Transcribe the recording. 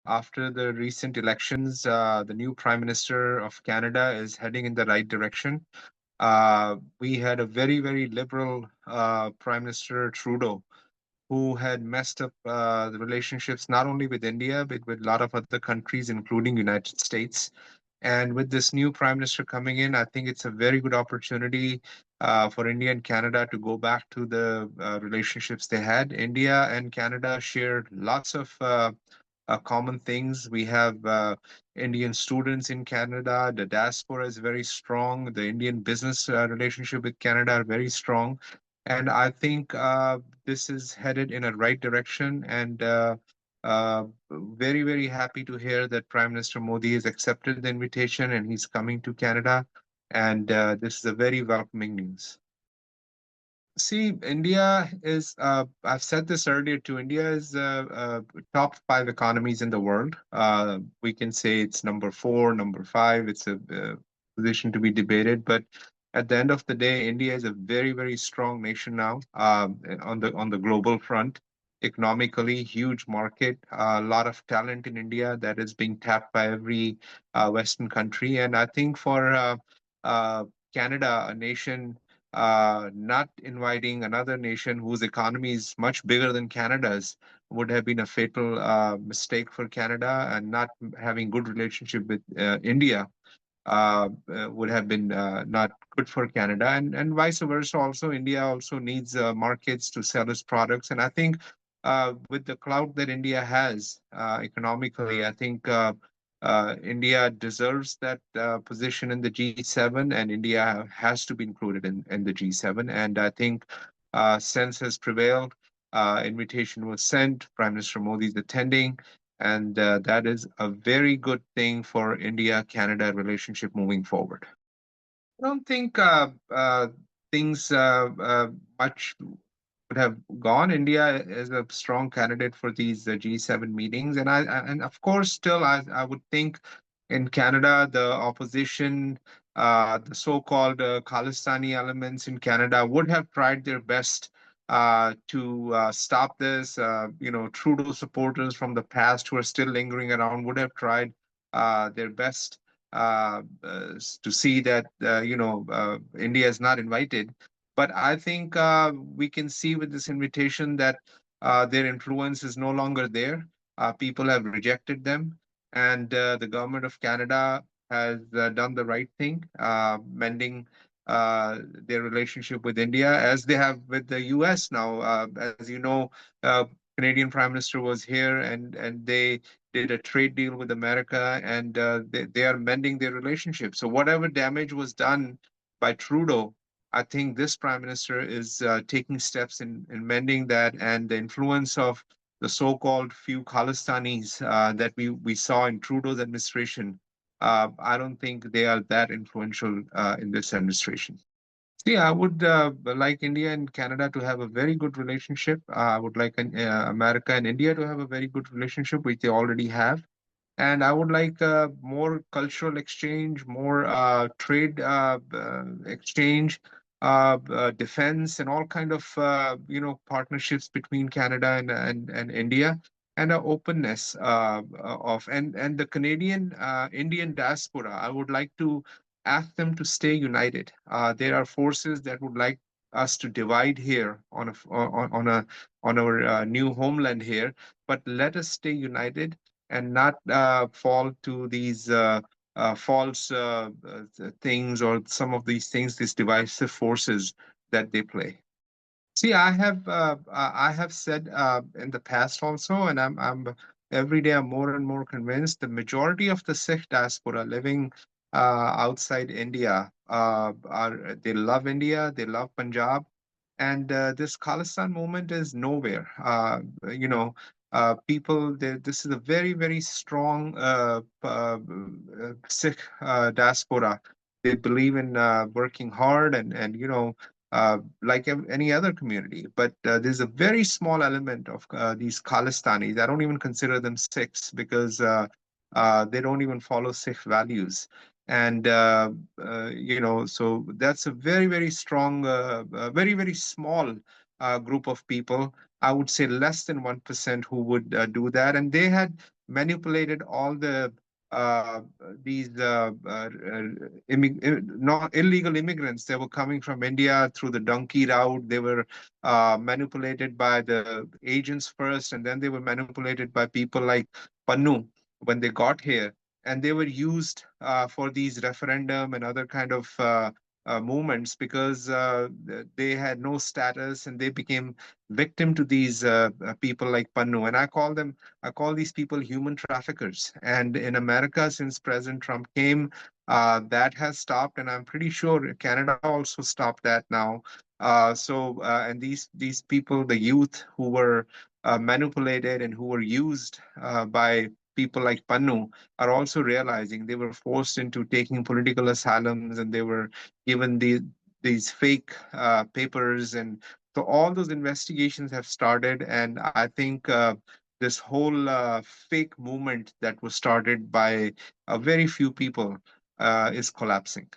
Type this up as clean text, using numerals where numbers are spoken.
after the recent elections, the new Prime Minister of Canada is heading in the right direction. We had a very, very liberal Prime Minister Trudeau, who had messed up the relationships not only with India, but with a lot of other countries, including United States. And with this new prime minister coming in, I think it's a very good opportunity for India and Canada to go back to the relationships they had. India and Canada shared lots of common things. We have Indian students in Canada. The diaspora is very strong. The Indian business relationship with Canada are very strong. And I think this is headed in a right direction. And very, very happy to hear that Prime Minister Modi has accepted the invitation and he's coming to Canada. And this is a very welcoming news. See, India is, I've said this earlier too, India is top five economies in the world. We can say it's number four, number five. It's a position to be debated. But at the end of the day, India is a very, very strong nation now on the global front. Economically, huge market, a lot of talent in India that is being tapped by every Western country. And I think for uh, Canada, a nation not inviting another nation whose economy is much bigger than Canada's would have been a fatal mistake for Canada, and not having good relationship with India would have been not good for Canada, and vice versa. Also, India also needs markets to sell its products, and I think with the clout that India has economically, I think India deserves that position in the G7, and India has to be included in the G7. And I think sense has prevailed. Invitation was sent. Prime Minister Modi is attending, and that is a very good thing for India-Canada relationship moving forward. I don't think things much would have gone. India is a strong candidate for these G7 meetings, and and of course, still, I would think in Canada, the opposition, the so-called Khalistani elements in Canada would have tried their best to stop this. Trudeau supporters from the past who are still lingering around would have tried their best to see that India is not invited. But I think we can see with this invitation that their influence is no longer there. People have rejected them, and the government of Canada has done the right thing, mending their relationship with India as they have with the US now. As you know, Canadian Prime Minister was here, and they did a trade deal with America, and they are mending their relationship. So whatever damage was done by Trudeau, I think this prime minister is taking steps in mending that, and the influence of the so-called few Khalistanis that we saw in Trudeau's administration, I don't think they are that influential in this administration. See, I would like India and Canada to have a very good relationship. I would like America and India to have a very good relationship, which they already have. And I would like more cultural exchange, more trade exchange, defense, and all kind of partnerships between Canada and India, and an openness of and the Canadian Indian diaspora. I would like to ask them to stay united. There are forces that would like us to divide here on our new homeland here, but let us stay united and not fall to these false things, or some of these things, these divisive forces that they play. See, I have said in the past also, and I'm every day I'm more and more convinced the majority of the Sikh diaspora living outside India are they love India, they love Punjab, and this Khalistan movement is nowhere. People, this is a very, very strong Sikh diaspora. They believe in working hard and like any other community. But there's a very small element of these Khalistanis. I don't even consider them Sikhs because they don't even follow Sikh values. And so that's a very, very strong, very, very small group of people. I would say less than 1% who would do that. And they had manipulated all these not illegal immigrants. They were coming from India through the donkey route. They were manipulated by the agents first, and then they were manipulated by people like Pannu when they got here, and they were used for these referendum and other kind of movements because they had no status, and they became victim to these people like Pannu. And I call these people human traffickers. And in America, since President Trump came, that has stopped, and I'm pretty sure Canada also stopped that now. And these people, the youth who were manipulated and who were used by people like Pannu, are also realizing they were forced into taking political asylums, and they were given these fake papers. And so all those investigations have started, and I think this whole fake movement that was started by a very few people is collapsing.